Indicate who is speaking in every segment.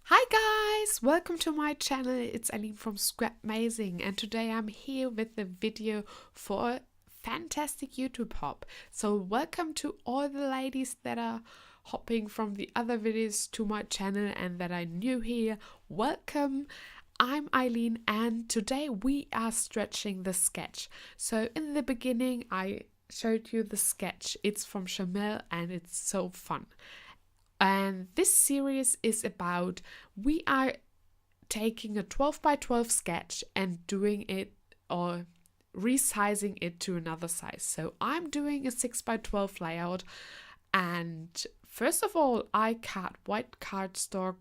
Speaker 1: Hi guys, welcome to my channel. It's Aline from Scrapmazing, and today I'm here with a video for a fantastic YouTube hop. So welcome to all the ladies that are hopping from the other videos to my channel and that are new here. Welcome. I'm Eileen and today we are stretching the sketch. So in the beginning I showed you the sketch. It's from Chanel and it's so fun. And this series is about we are taking a 12 by 12 sketch and doing it or resizing it to another size. So I'm doing a 6 by 12 layout, and first of all I cut white cardstock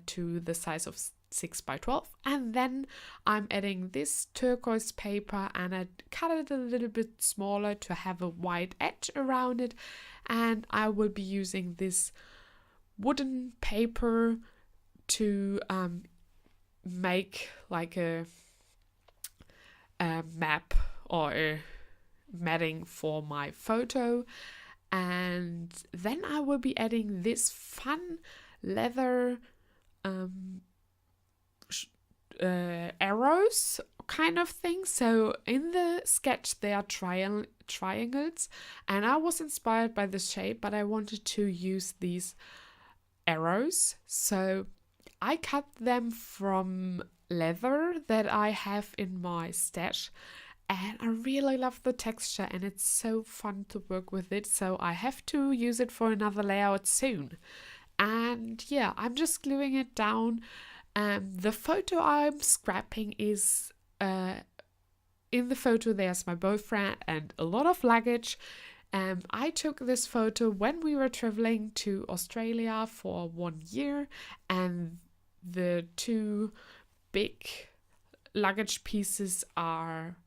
Speaker 1: to the size of 6 by 12, and then I'm adding this turquoise paper and I cut it a little bit smaller to have a white edge around it, and I will be using this wooden paper to make like a map or a matting for my photo. And then I will be adding this fun leather arrows kind of thing. So in the sketch there are triangles, and I was inspired by the shape, but I wanted to use these arrows, so I cut them from leather that I have in my stash, and I really love the texture and it's so fun to work with it, so I have to use it for another layout soon. And yeah, I'm just gluing it down. The photo I'm scrapping is in the photo there's my boyfriend and a lot of luggage. I took this photo when we were traveling to Australia for 1 year, and the two big luggage pieces are,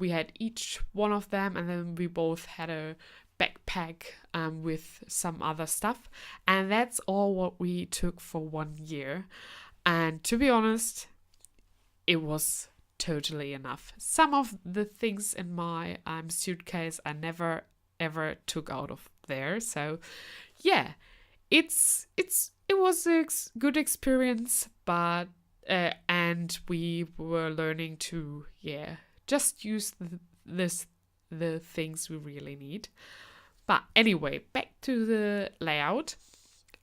Speaker 1: we had each one of them, and then we both had a backpack with some other stuff, and that's all what we took for 1 year. And to be honest, it was totally enough. Some of the things in my suitcase I never ever took out of there, so yeah, it was a good experience, but and we were learning to just use the things we really need. But anyway, back to the layout.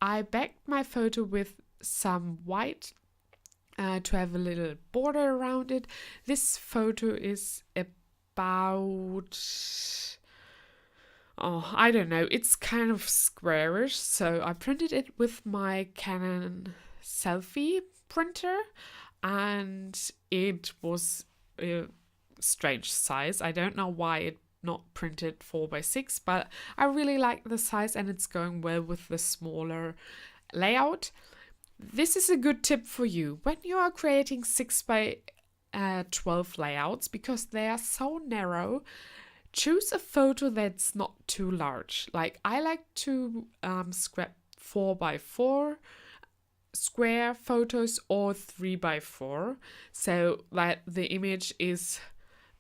Speaker 1: I backed my photo with some white to have a little border around it. This photo is about, I don't know, it's kind of squarish, so I printed it with my Canon selfie printer, and it was a strange size. I don't know why it not printed 4x6, but I really like the size and it's going well with the smaller layout. This is a good tip for you when you are creating 6 by 12 layouts, because they are so narrow. Choose a photo that's not too large. Like I like to scrap 4 by 4 square photos or 3 by 4, so that the image is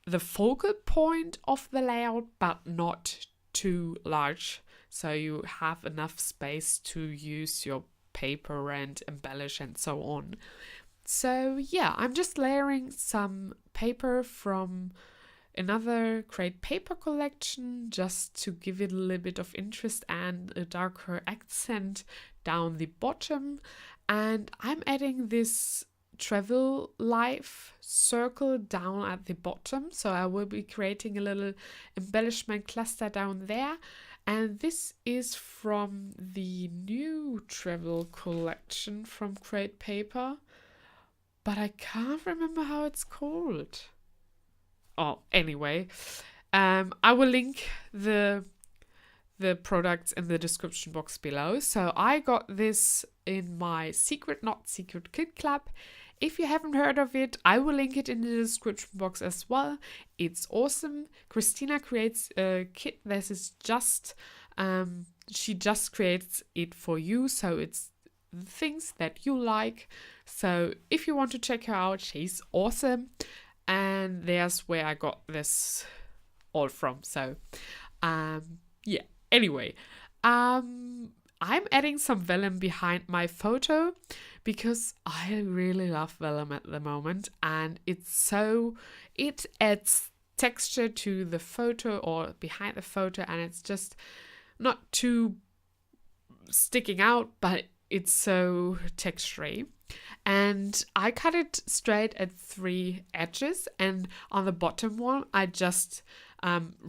Speaker 1: the focal point of the layout but not too large, so you have enough space to use your paper and embellish and so on. So yeah, I'm just layering some paper from another great paper collection just to give it a little bit of interest and a darker accent down the bottom. And I'm adding this travel life circle down at the bottom, so I will be creating a little embellishment cluster down there. And this is from the new travel collection from Great Paper, but I can't remember how it's called. Oh, anyway, I will link the products in the description box below. So I got this in my Secret Not Secret Kit Club. If you haven't heard of it, I will link it in the description box as well. It's awesome. Christina creates a kit. This is just, she just creates it for you. So it's the things that you like. So if you want to check her out, she's awesome. And there's where I got this all from. So, yeah. Anyway, I'm adding some vellum behind my photo because I really love vellum at the moment, and it adds texture to the photo or behind the photo, and it's just not too sticking out, but it's so textury. And I cut it straight at 3 edges, and on the bottom one I just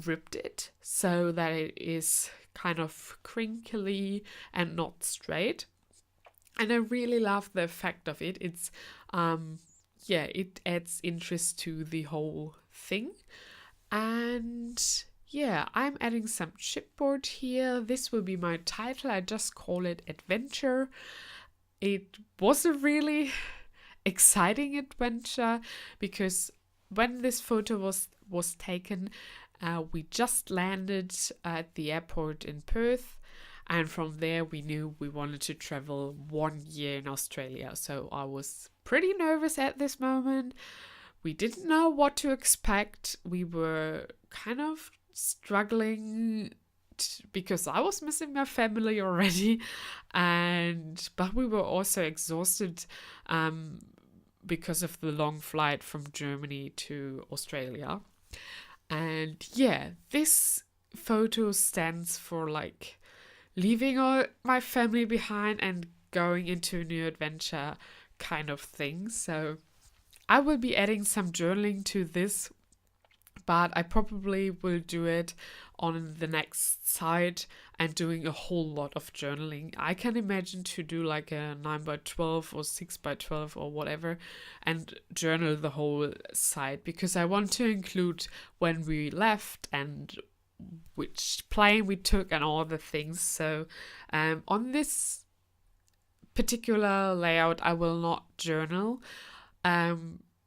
Speaker 1: ripped it so that it is kind of crinkly and not straight. And I really love the effect of it. It's it adds interest to the whole thing. And yeah, I'm adding some chipboard here. This will be my title. I just call it Adventure. It was a really exciting adventure because when this photo was taken, we just landed at the airport in Perth, and from there we knew we wanted to travel 1 year in Australia. So I was pretty nervous at this moment. We didn't know what to expect. We were kind of struggling because I was missing my family already, but we were also exhausted because of the long flight from Germany to Australia. And yeah, this photo stands for like leaving all my family behind and going into a new adventure kind of thing. So I will be adding some journaling to this, but I probably will do it on the next side and doing a whole lot of journaling. I can imagine to do like a 9x12 or 6x12 or whatever and journal the whole side, because I want to include when we left and which plane we took and all the things. So on this particular layout I will not journal,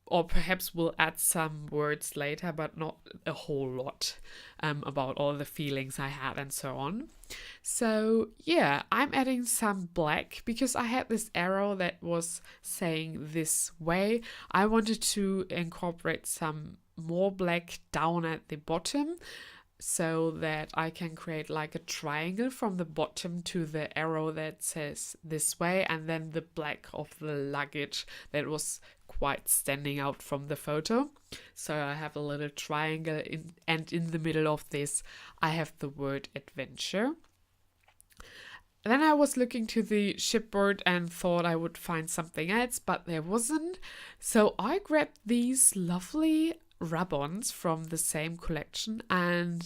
Speaker 1: or perhaps we'll add some words later, but not a whole lot about all the feelings I had and so on. So yeah, I'm adding some black because I had this arrow that was saying this way. I wanted to incorporate some more black down at the bottom so that I can create like a triangle from the bottom to the arrow that says this way, and then the black of the luggage that was quite standing out from the photo. So I have a little triangle and in the middle of this I have the word adventure. Then I was looking to the chipboard and thought I would find something else, but there wasn't. So I grabbed these lovely rub-ons from the same collection, and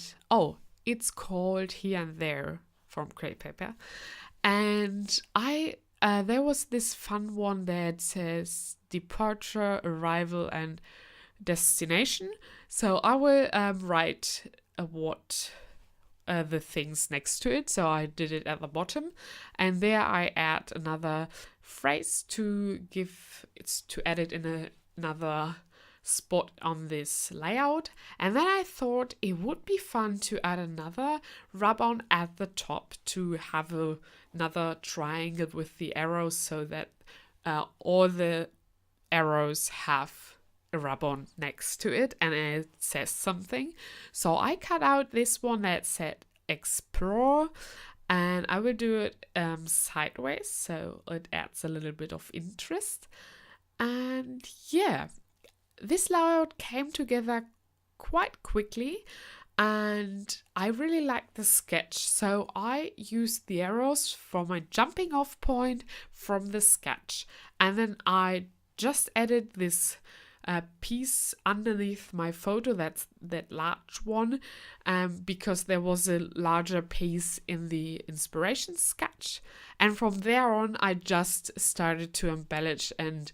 Speaker 1: it's called Here and There from Crepe Paper. And there was this fun one that says departure, arrival, and destination. So I will write what the things next to it. So I did it at the bottom, and there I add another phrase to add it in another spot on this layout. And then I thought it would be fun to add another rub-on at the top to have another triangle with the arrows, so that all the arrows have a rub-on next to it and it says something. So I cut out this one that said explore, and I will do it sideways so it adds a little bit of interest. And yeah, this layout came together quite quickly, and I really liked the sketch. So I used the arrows for my jumping off point from the sketch, and then I just added this piece underneath my photo, that's that large one, because there was a larger piece in the inspiration sketch. And from there on I just started to embellish and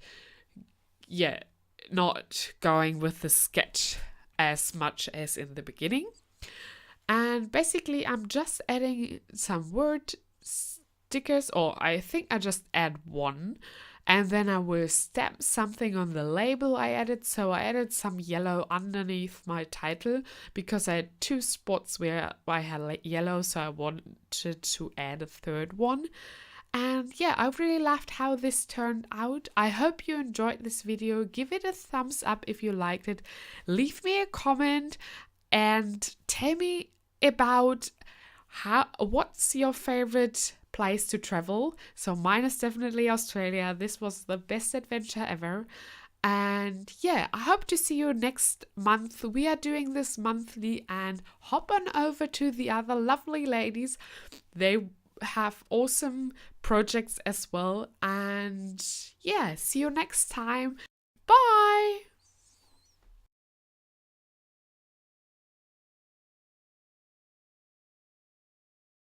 Speaker 1: not going with the sketch as much as in the beginning. And basically I'm just adding some word stickers, or I think I just add one, and then I will stamp something on the label I added. So I added some yellow underneath my title because I had 2 spots where I had yellow, so I wanted to add a third one. And yeah, I really loved how this turned out. I hope you enjoyed this video. Give it a thumbs up if you liked it. Leave me a comment and tell me about what's your favorite place to travel. So mine is definitely Australia. This was the best adventure ever. And yeah, I hope to see you next month. We are doing this monthly, and hop on over to the other lovely ladies. They have awesome projects as well. And yeah, see you next time. Bye.